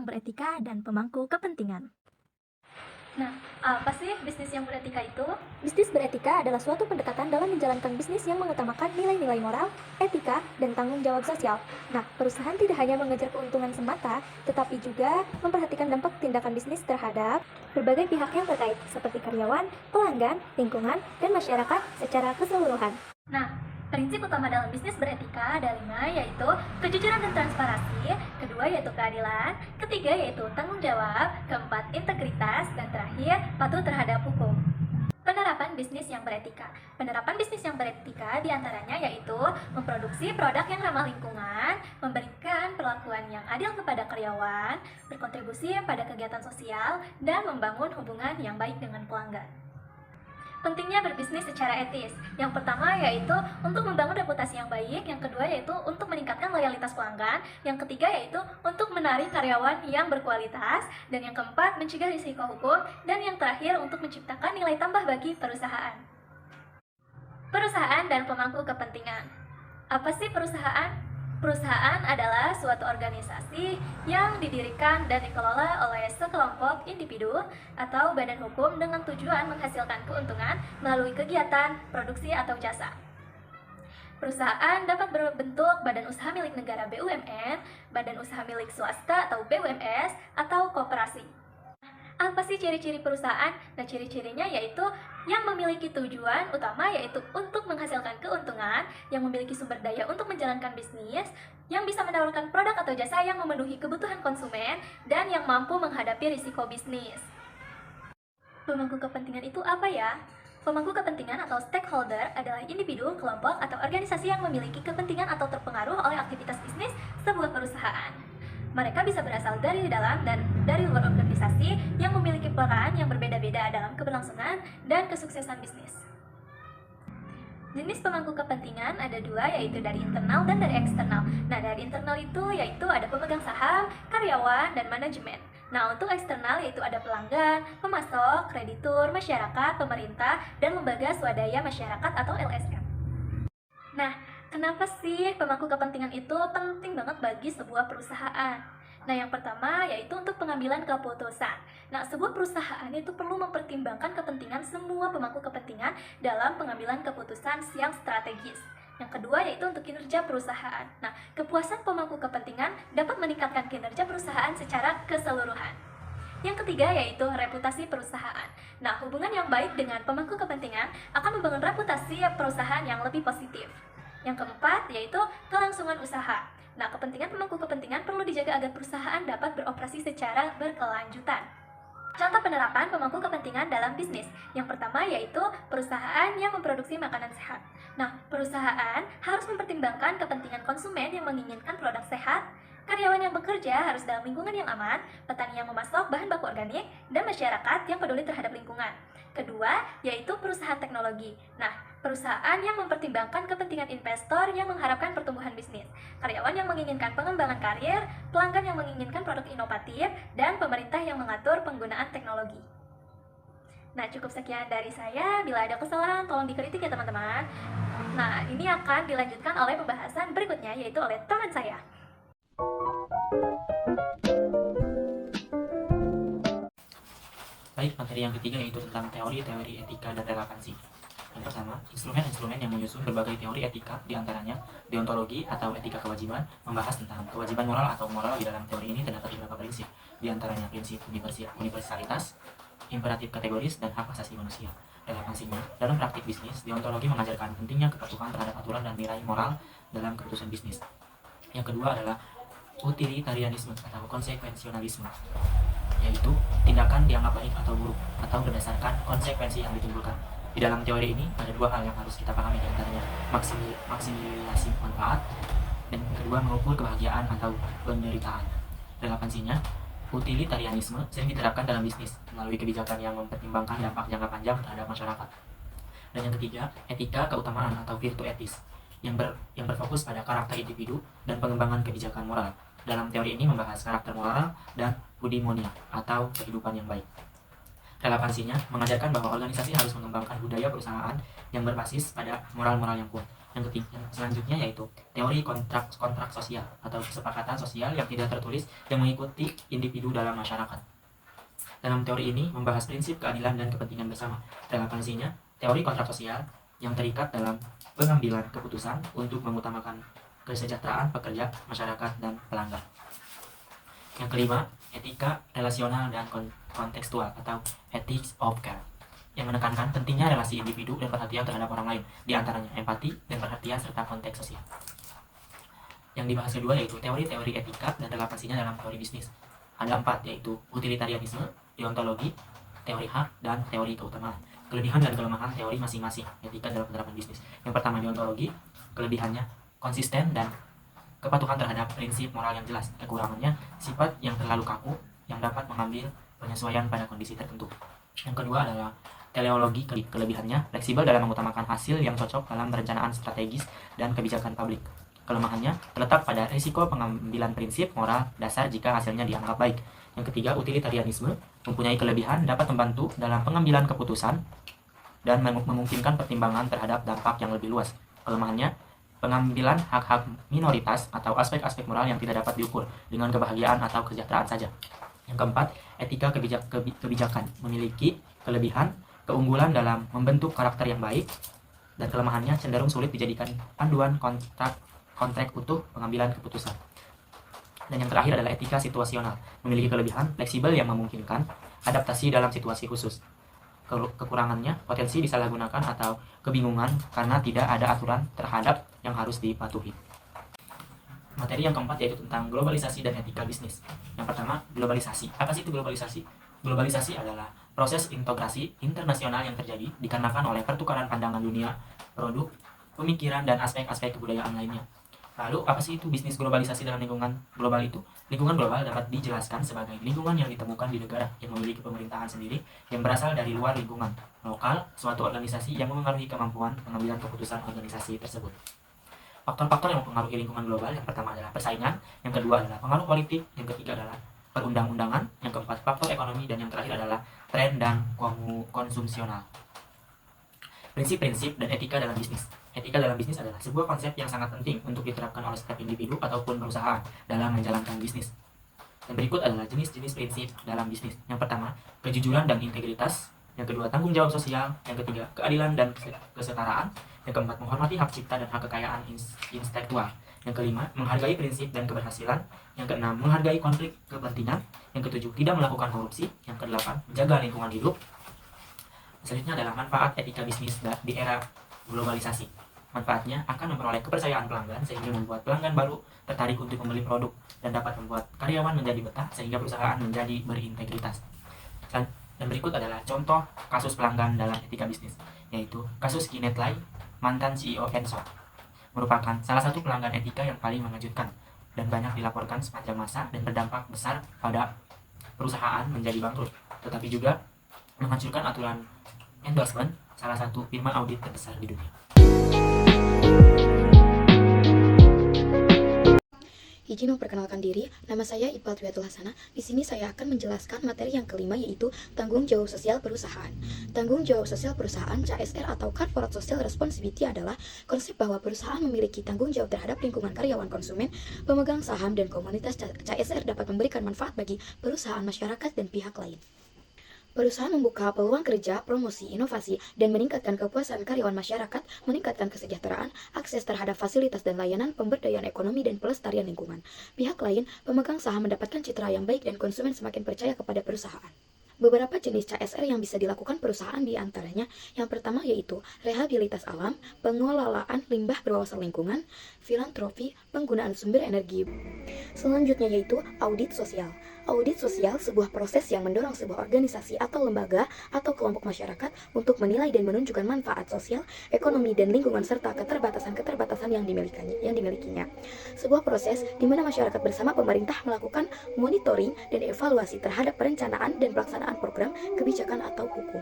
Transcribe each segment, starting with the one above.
yang beretika dan pemangku kepentingan. Nah, apa sih bisnis yang beretika itu? Bisnis beretika adalah suatu pendekatan dalam menjalankan bisnis yang mengutamakan nilai-nilai moral, etika, dan tanggung jawab sosial. Nah, perusahaan tidak hanya mengejar keuntungan semata, tetapi juga memperhatikan dampak tindakan bisnis terhadap berbagai pihak yang terkait, seperti karyawan, pelanggan, lingkungan, dan masyarakat secara keseluruhan. Nah, prinsip utama dalam bisnis beretika ada 5, yaitu kejujuran dan transparansi, kedua yaitu keadilan, ketiga yaitu tanggung jawab, keempat integritas, dan terakhir patuh terhadap hukum. Penerapan bisnis yang beretika. Penerapan bisnis yang beretika diantaranya yaitu memproduksi produk yang ramah lingkungan, memberikan perlakuan yang adil kepada karyawan, berkontribusi pada kegiatan sosial, dan membangun hubungan yang baik dengan pelanggan. Pentingnya berbisnis secara etis. Yang pertama yaitu untuk membangun reputasi yang baik, yang kedua yaitu untuk meningkatkan loyalitas pelanggan, yang ketiga yaitu untuk menarik karyawan yang berkualitas, dan yang keempat mencegah risiko hukum, dan yang terakhir untuk menciptakan nilai tambah bagi perusahaan. Perusahaan dan pemangku kepentingan. Apa sih perusahaan? Perusahaan adalah suatu organisasi yang didirikan dan dikelola oleh sekelompok individu atau badan hukum dengan tujuan menghasilkan keuntungan melalui kegiatan, produksi, atau jasa. Perusahaan dapat berbentuk badan usaha milik negara BUMN, badan usaha milik swasta atau BUMS, atau koperasi. Apa sih ciri-ciri perusahaan? Nah, ciri-cirinya yaitu yang memiliki tujuan utama yaitu untuk menghasilkan keuntungan, yang memiliki sumber daya untuk menjalankan bisnis, yang bisa menawarkan produk atau jasa yang memenuhi kebutuhan konsumen, dan yang mampu menghadapi risiko bisnis. Pemangku kepentingan itu apa ya? Pemangku kepentingan atau stakeholder adalah individu, kelompok, atau organisasi yang memiliki kepentingan atau terpengaruh oleh aktivitas bisnis sebuah perusahaan. Mereka bisa berasal dari dalam dan dari luar organisasi yang memiliki peran yang berbeda-beda dalam keberlangsungan dan kesuksesan bisnis. Jenis pemangku kepentingan ada 2, yaitu dari internal dan dari eksternal. Nah, dari internal itu yaitu ada pemegang saham, karyawan, dan manajemen. Nah, untuk eksternal yaitu ada pelanggan, pemasok, kreditur, masyarakat, pemerintah, dan lembaga swadaya masyarakat atau LSM. Nah, kenapa sih pemangku kepentingan itu penting banget bagi sebuah perusahaan? Nah, yang pertama yaitu untuk pengambilan keputusan. Nah, sebuah perusahaan itu perlu mempertimbangkan kepentingan semua pemangku kepentingan dalam pengambilan keputusan yang strategis. Yang kedua yaitu untuk kinerja perusahaan. Nah, kepuasan pemangku kepentingan dapat meningkatkan kinerja perusahaan secara keseluruhan. Yang ketiga yaitu reputasi perusahaan. Nah, hubungan yang baik dengan pemangku kepentingan akan membangun reputasi perusahaan yang lebih positif. Yang keempat yaitu kelangsungan usaha. Nah, kepentingan pemangku kepentingan perlu dijaga agar perusahaan dapat beroperasi secara berkelanjutan. Contoh penerapan pemangku kepentingan dalam bisnis. Yang pertama yaitu perusahaan yang memproduksi makanan sehat. Nah, perusahaan harus mempertimbangkan kepentingan konsumen yang menginginkan produk sehat, karyawan yang bekerja harus dalam lingkungan yang aman, petani yang memasok bahan baku organik, dan masyarakat yang peduli terhadap lingkungan. Kedua, yaitu perusahaan teknologi. Nah, perusahaan yang mempertimbangkan kepentingan investor yang mengharapkan pertumbuhan bisnis, karyawan yang menginginkan pengembangan karir, pelanggan yang menginginkan produk inovatif, dan pemerintah yang mengatur penggunaan teknologi. Nah, cukup sekian dari saya. Bila ada kesalahan, tolong dikritik ya teman-teman. Nah, ini akan dilanjutkan oleh pembahasan berikutnya, yaitu oleh teman saya. Baik, materi yang ketiga yaitu tentang teori-teori etika dan relevansi. Yang pertama, instrumen-instrumen yang menyusun berbagai teori etika, diantaranya deontologi atau etika kewajiban, membahas tentang kewajiban moral atau moral. Di dalam teori ini terdapat beberapa prinsip, diantaranya prinsip universalitas, imperatif kategoris, dan hak asasi manusia. Relevansinya, dalam praktik bisnis, deontologi mengajarkan pentingnya kepatuhan terhadap aturan dan nilai moral dalam keputusan bisnis. Yang kedua adalah utilitarianisme atau konsekuensionalisme, yaitu tindakan dianggap baik atau buruk atau berdasarkan konsekuensi yang ditimbulkan. Di dalam teori ini ada 2 hal yang harus kita pahami, diantaranya maksimilasi manfaat, dan kedua mengukur kebahagiaan atau penderitaan. Relevansinya, utilitarianisme sering diterapkan dalam bisnis melalui kebijakan yang mempertimbangkan dampak jangka panjang terhadap masyarakat. Dan yang ketiga, etika keutamaan atau virtu etis yang berfokus pada karakter individu dan pengembangan kebijakan moral. Dalam teori ini membahas karakter moral dan eudaimonia atau kehidupan yang baik. Relevansinya mengajarkan bahwa organisasi harus mengembangkan budaya perusahaan yang berbasis pada moral-moral yang kuat. Yang ketiga, selanjutnya yaitu teori kontrak sosial atau kesepakatan sosial yang tidak tertulis yang mengikuti individu dalam masyarakat. Dalam teori ini membahas prinsip keadilan dan kepentingan bersama. Relevansinya, teori kontrak sosial yang terikat dalam pengambilan keputusan untuk mengutamakan kesejahteraan pekerja, masyarakat, dan pelanggan. Yang kelima, etika relasional dan kontekstual atau ethics of care, yang menekankan pentingnya relasi individu dan perhatian terhadap orang lain, di antaranya empati dan perhatian serta konteks sosial. Yang dibahas kedua yaitu teori-teori etika dan relevansinya dalam teori bisnis. Ada 4, yaitu utilitarianisme, deontologi, teori hak, dan teori keutamaan. Kelebihan dan kelemahan teori masing-masing etika dalam penerapan bisnis. Yang pertama, deontologi. Kelebihannya konsisten dan kepatuhan terhadap prinsip moral yang jelas. Kekurangannya sifat yang terlalu kaku yang dapat mengambil penyesuaian pada kondisi tertentu. Yang kedua adalah teleologi. Kelebihannya fleksibel dalam mengutamakan hasil yang cocok dalam perencanaan strategis dan kebijakan publik. Kelemahannya terletak pada risiko pengambilan prinsip moral dasar jika hasilnya dianggap baik. Yang ketiga, utilitarianisme mempunyai kelebihan dapat membantu dalam pengambilan keputusan dan memungkinkan pertimbangan terhadap dampak yang lebih luas. Kelemahannya pengambilan hak-hak minoritas atau aspek-aspek moral yang tidak dapat diukur dengan kebahagiaan atau kesejahteraan saja. Yang keempat, etika kebijakan memiliki kelebihan, keunggulan dalam membentuk karakter yang baik, dan kelemahannya cenderung sulit dijadikan panduan kontrak utuh pengambilan keputusan. Dan yang terakhir adalah etika situasional, memiliki kelebihan, fleksibel yang memungkinkan adaptasi dalam situasi khusus. Kekurangannya potensi disalahgunakan atau kebingungan karena tidak ada aturan terhadap yang harus dipatuhi. Materi yang keempat yaitu tentang globalisasi dan etika bisnis. Yang pertama, globalisasi. Apa sih itu globalisasi? Globalisasi adalah proses integrasi internasional yang terjadi dikarenakan oleh pertukaran pandangan dunia, produk, pemikiran, dan aspek-aspek kebudayaan lainnya. Lalu, apa sih itu bisnis globalisasi dalam lingkungan global itu? Lingkungan global dapat dijelaskan sebagai lingkungan yang ditemukan di negara yang memiliki pemerintahan sendiri yang berasal dari luar lingkungan lokal suatu organisasi yang memengaruhi kemampuan pengambilan keputusan organisasi tersebut. Faktor-faktor yang mempengaruhi lingkungan global yang pertama adalah persaingan, yang kedua adalah pengaruh politik, yang ketiga adalah perundang-undangan, yang keempat faktor ekonomi, dan yang terakhir adalah tren dan konsumsional. Prinsip-prinsip dan etika dalam bisnis. Etika dalam bisnis adalah sebuah konsep yang sangat penting untuk diterapkan oleh setiap individu ataupun perusahaan dalam menjalankan bisnis. Dan berikut adalah jenis-jenis prinsip dalam bisnis. Yang pertama, kejujuran dan integritas. Yang kedua, tanggung jawab sosial. Yang ketiga, keadilan dan kesetaraan. Yang keempat, menghormati hak cipta dan hak kekayaan intelektual. Yang kelima, menghargai prinsip dan keberhasilan. Yang keenam, menghargai konflik kepentingan. Yang ketujuh, tidak melakukan korupsi. Yang kedelapan, menjaga lingkungan hidup. Selanjutnya adalah manfaat etika bisnis di era globalisasi. Manfaatnya akan memperoleh kepercayaan pelanggan sehingga membuat pelanggan baru tertarik untuk membeli produk dan dapat membuat karyawan menjadi betah sehingga perusahaan menjadi berintegritas. Dan berikut adalah contoh kasus pelanggan dalam etika bisnis, yaitu kasus Kinet Lai, mantan CEO Enso, merupakan salah satu pelanggan etika yang paling mengejutkan dan banyak dilaporkan sepanjang masa dan berdampak besar pada perusahaan menjadi bangkrut, tetapi juga menghancurkan aturan endorsement salah satu firma audit terbesar di dunia. Izin memperkenalkan diri, nama saya Iqbal Triatul Hasanah. Di sini saya akan menjelaskan materi yang kelima, yaitu tanggung jawab sosial perusahaan. Tanggung jawab sosial perusahaan (CSR) atau Corporate Social Responsibility adalah konsep bahwa perusahaan memiliki tanggung jawab terhadap lingkungan, karyawan, konsumen, pemegang saham, dan komunitas. CSR dapat memberikan manfaat bagi perusahaan, masyarakat, dan pihak lain. Perusahaan membuka peluang kerja, promosi, inovasi, dan meningkatkan kepuasan karyawan, masyarakat, meningkatkan kesejahteraan, akses terhadap fasilitas dan layanan, pemberdayaan ekonomi, dan pelestarian lingkungan. Pihak lain, pemegang saham mendapatkan citra yang baik dan konsumen semakin percaya kepada perusahaan. Beberapa jenis CSR yang bisa dilakukan perusahaan di antaranya, yang pertama yaitu rehabilitas alam, pengelolaan limbah berwawasan lingkungan, filantropi, penggunaan sumber energi. Selanjutnya yaitu audit sosial. Audit sosial sebuah proses yang mendorong sebuah organisasi atau lembaga atau kelompok masyarakat untuk menilai dan menunjukkan manfaat sosial, ekonomi, dan lingkungan serta keterbatasan yang dimilikinya. Sebuah proses di mana masyarakat bersama pemerintah melakukan monitoring dan evaluasi terhadap perencanaan dan pelaksanaan program, kebijakan, atau hukum.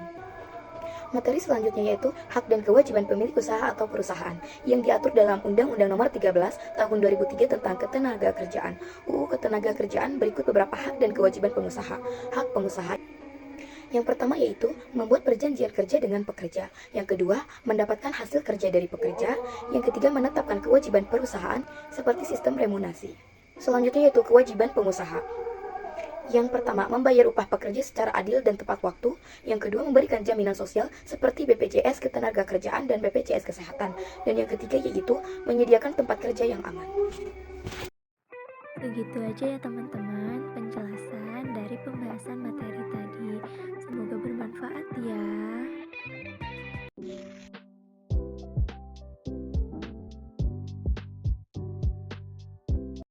Materi selanjutnya yaitu hak dan kewajiban pemilik usaha atau perusahaan yang diatur dalam Undang-Undang Nomor 13 Tahun 2003 tentang Ketenagakerjaan. UU Ketenagakerjaan berikut beberapa hak dan kewajiban pengusaha. Hak pengusaha Yang pertama yaitu membuat perjanjian kerja dengan pekerja. Yang kedua, mendapatkan hasil kerja dari pekerja. Yang ketiga, menetapkan kewajiban perusahaan seperti sistem remunerasi. Selanjutnya yaitu kewajiban pengusaha. Yang pertama, membayar upah pekerja secara adil dan tepat waktu. Yang kedua, memberikan jaminan sosial seperti BPJS Ketenagakerjaan dan BPJS Kesehatan. Dan yang ketiga yaitu menyediakan tempat kerja yang aman. Begitu aja ya teman-teman penjelasan dari pembahasan materi tadi. Semoga bermanfaat ya.